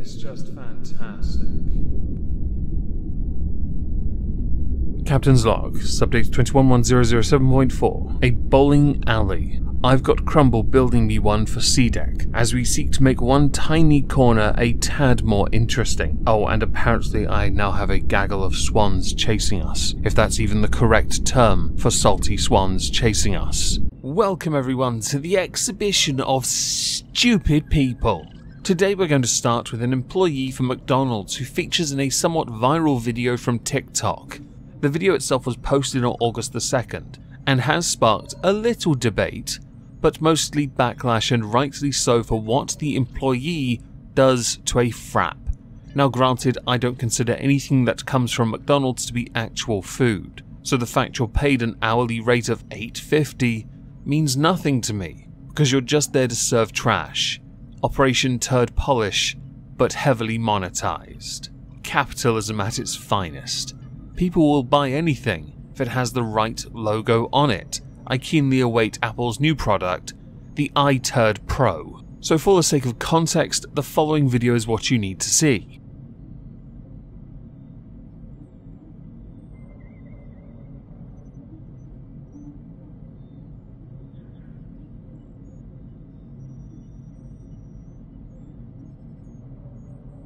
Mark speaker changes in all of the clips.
Speaker 1: is just fantastic. Captain's log, subdate 211007.4. A bowling alley. I've got Crumble building me one for C-Deck, as we seek to make one tiny corner a tad more interesting. Oh, and apparently I now have a gaggle of swans chasing us, if that's even the correct term for salty swans chasing us. Welcome everyone to the exhibition of stupid people. Today we're going to start with an employee from McDonald's who features in a somewhat viral video from TikTok. The video itself was posted on August the 2nd, and has sparked a little debate, but mostly backlash, and rightly so, for what the employee does to a frap. Now granted, I don't consider anything that comes from McDonald's to be actual food, so the fact you're paid an hourly rate of $8.50 means nothing to me, because you're just there to serve trash. Operation Turd Polish, but heavily monetized. Capitalism at its finest. People will buy anything if it has the right logo on it. I keenly await Apple's new product, the iTurd Pro. So for the sake of context, the following video is what you need to see.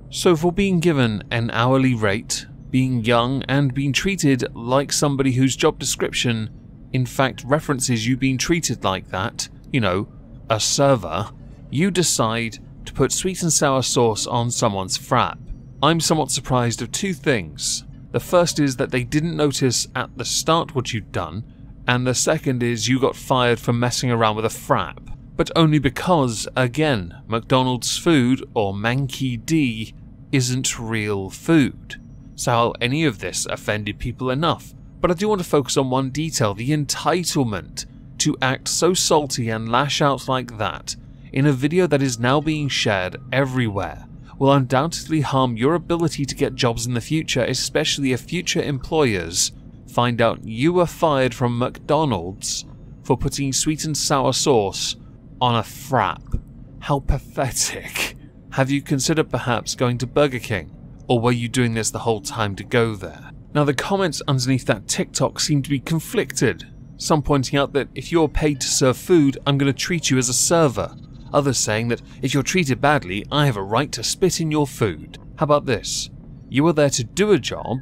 Speaker 1: So for being given an hourly rate, being young, and being treated like somebody whose job description in fact references you being treated like that, you know, a server, you decide to put sweet and sour sauce on someone's frap. I'm somewhat surprised of two things. The first is that they didn't notice at the start what you'd done, and the second is you got fired for messing around with a frap. But only because, again, McDonald's food, or Manky D, isn't real food. So how any of this offended people enough. But I do want to focus on one detail: the entitlement to act so salty and lash out like that in a video that is now being shared everywhere will undoubtedly harm your ability to get jobs in the future, especially if future employers find out you were fired from McDonald's for putting sweet and sour sauce on a frap. How pathetic. Have you considered perhaps going to Burger King? Or were you doing this the whole time to go there? Now the comments underneath that TikTok seem to be conflicted. Some pointing out that if you're paid to serve food, I'm going to treat you as a server. Others saying that if you're treated badly, I have a right to spit in your food. How about this? You are there to do a job.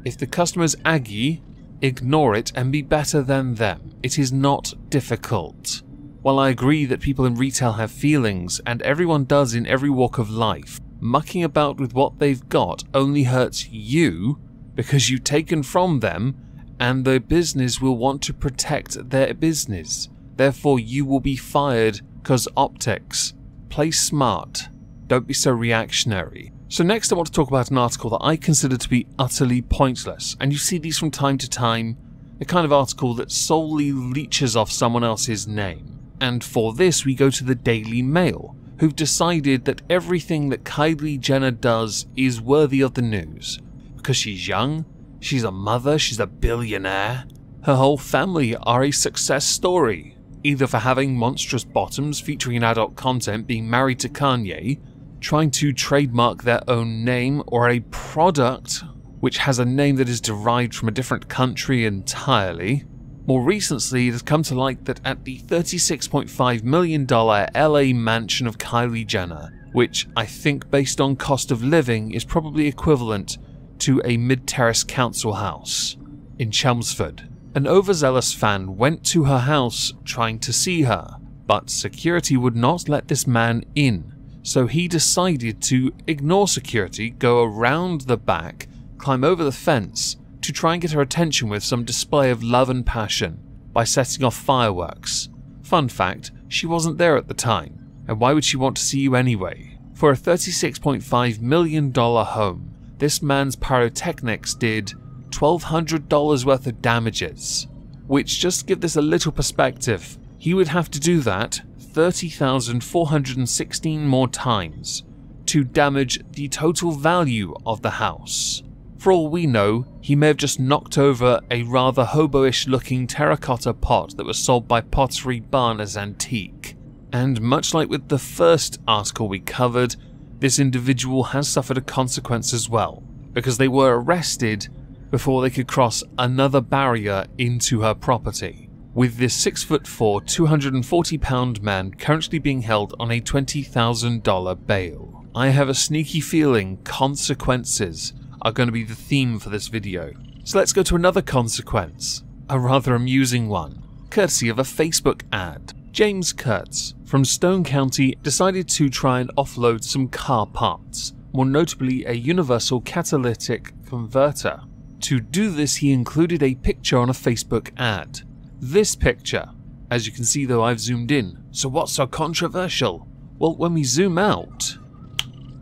Speaker 1: If the customer's aggy, ignore it and be better than them. It is not difficult. While I agree that people in retail have feelings, and everyone does in every walk of life, mucking about with what they've got only hurts you because you've taken from them, and their business will want to protect their business. Therefore you will be fired because optics. Play smart. Don't be so reactionary. So next I want to talk about an article that I consider to be utterly pointless, and you see these from time to time, the kind of article that solely leeches off someone else's name. And for this we go to the Daily Mail, who've decided that everything that Kylie Jenner does is worthy of the news. Because she's young, she's a mother, she's a billionaire. Her whole family are a success story, either for having monstrous bottoms featuring adult content, being married to Kanye, trying to trademark their own name, or a product which has a name that is derived from a different country entirely. More recently, it has come to light that at the $36.5 million LA mansion of Kylie Jenner, which I think based on cost of living is probably equivalent to a mid-terrace council house in Chelmsford, an overzealous fan went to her house trying to see her, but security would not let this man in, so he decided to ignore security, go around the back, climb over the fence, to try and get her attention with some display of love and passion by setting off fireworks. Fun fact, she wasn't there at the time, and why would she want to see you anyway? For a $36.5 million home, this man's pyrotechnics did $1,200 worth of damages, which, just to give this a little perspective, he would have to do that 30,416 more times to damage the total value of the house. For all we know, he may have just knocked over a rather hobo-ish looking terracotta pot that was sold by Pottery Barn as antique. And much like with the first article we covered, this individual has suffered a consequence as well, because they were arrested before they could cross another barrier into her property, with this 6'4", 240-pound man currently being held on a $20,000 bail. I have a sneaky feeling consequences are going to be the theme for this video. So let's go to another consequence, a rather amusing one, courtesy of a Facebook ad. James Kurtz from Stone County decided to try and offload some car parts, more notably a universal catalytic converter. To do this, he included a picture on a Facebook ad. This picture, as you can see though I've zoomed in, so what's so controversial? Well, when we zoom out,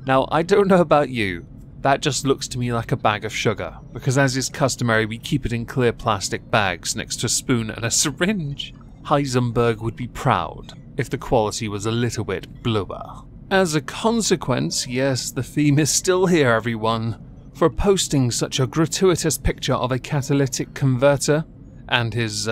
Speaker 1: now I don't know about you, that just looks to me like a bag of sugar, because as is customary we keep it in clear plastic bags next to a spoon and a syringe. Heisenberg would be proud if the quality was a little bit bluer. As a consequence, yes, the theme is still here, everyone. For posting such a gratuitous picture of a catalytic converter and his,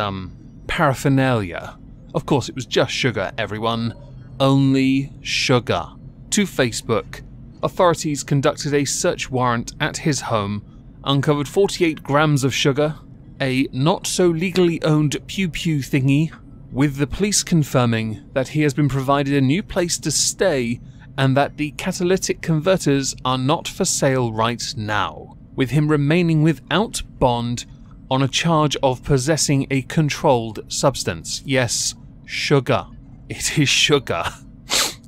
Speaker 1: paraphernalia. Of course, it was just sugar, everyone. Only sugar. To Facebook, authorities conducted a search warrant at his home, uncovered 48 grams of sugar, a not-so-legally owned pew-pew thingy, with the police confirming that he has been provided a new place to stay and that the catalytic converters are not for sale right now, with him remaining without bond on a charge of possessing a controlled substance. Yes, sugar. It is sugar.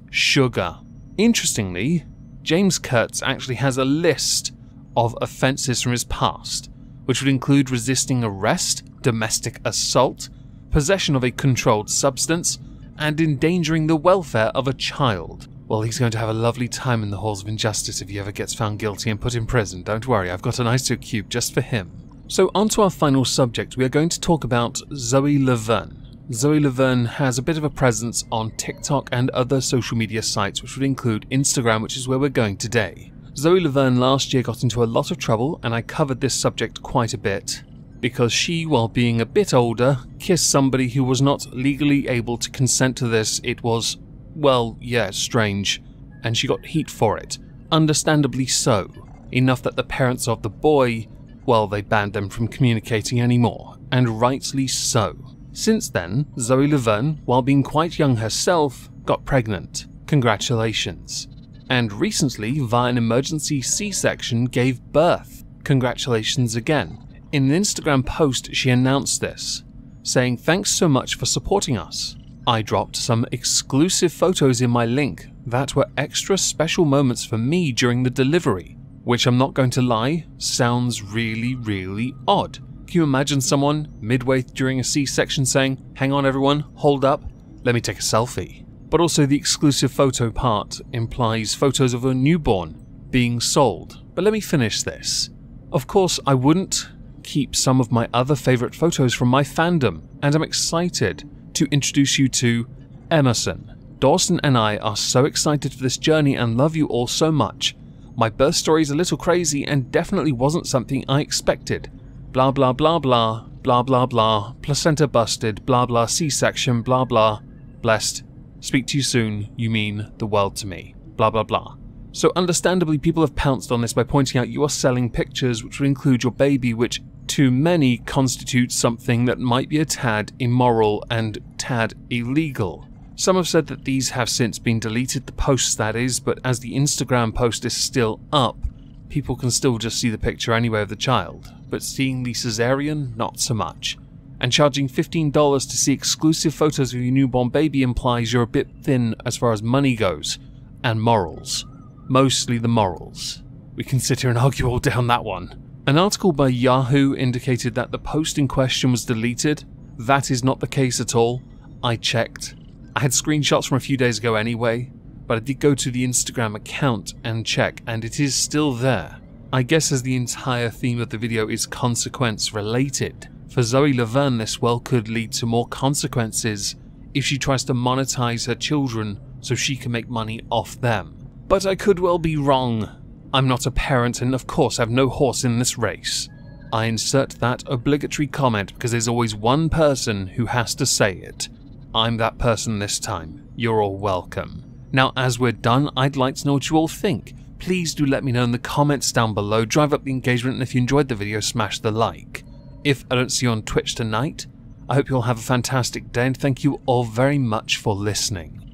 Speaker 1: Sugar. Interestingly, James Kurtz actually has a list of offences from his past, which would include resisting arrest, domestic assault, possession of a controlled substance, and endangering the welfare of a child. Well, he's going to have a lovely time in the halls of injustice if he ever gets found guilty and put in prison. Don't worry, I've got an ISO cube just for him. So on to our final subject, we are going to talk about Zoe Laverne. Zoe Laverne has a bit of a presence on TikTok and other social media sites, which would include Instagram, which is where we're going today. Zoe Laverne last year got into a lot of trouble, and I covered this subject quite a bit, because she, while being a bit older, kissed somebody who was not legally able to consent to this. It was, well, yeah, strange, and she got heat for it. Understandably so. Enough that the parents of the boy, well, they banned them from communicating anymore, and rightly so. Since then, Zoe Laverne, while being quite young herself, got pregnant. Congratulations. And recently, via an emergency C-section, gave birth. Congratulations again. In an Instagram post, she announced this, saying, "Thanks so much for supporting us. I dropped some exclusive photos in my link that were extra special moments for me during the delivery, which I'm not going to lie, sounds really, really odd. Can you imagine someone midway during a C-section saying, 'Hang on everyone, hold up, let me take a selfie'?" But also the exclusive photo part implies photos of a newborn being sold. But let me finish this. Of course, I wouldn't keep some of my other favourite photos from my fandom, and I'm excited to introduce you to Emerson. Dawson and I are so excited for this journey and love you all so much. My birth story is a little crazy and definitely wasn't something I expected. Blah blah blah blah, blah blah blah, placenta busted, blah blah C-section, blah blah, blessed. Speak to you soon, you mean the world to me, blah blah blah. So understandably people have pounced on this by pointing out you are selling pictures which would include your baby, which to many constitutes something that might be a tad immoral and tad illegal. Some have said that these have since been deleted, the posts that is, but as the Instagram post is still up, people can still just see the picture anyway of the child, but seeing the cesarean, not so much. And charging $15 to see exclusive photos of your newborn baby implies you're a bit thin as far as money goes, and morals. Mostly the morals. We can sit here and argue all down that one. An article by Yahoo indicated that the post in question was deleted. That is not the case at all. I checked. I had screenshots from a few days ago anyway, but I did go to the Instagram account and check, and it is still there. I guess as the entire theme of the video is consequence related, for Zoe Laverne this well could lead to more consequences if she tries to monetize her children so she can make money off them. But I could well be wrong. I'm not a parent and of course have no horse in this race. I insert that obligatory comment because there's always one person who has to say it. I'm that person this time. You're all welcome. Now, as we're done, I'd like to know what you all think. Please do let me know in the comments down below, drive up the engagement, and if you enjoyed the video, smash the like. If I don't see you on Twitch tonight, I hope you all have a fantastic day, and thank you all very much for listening.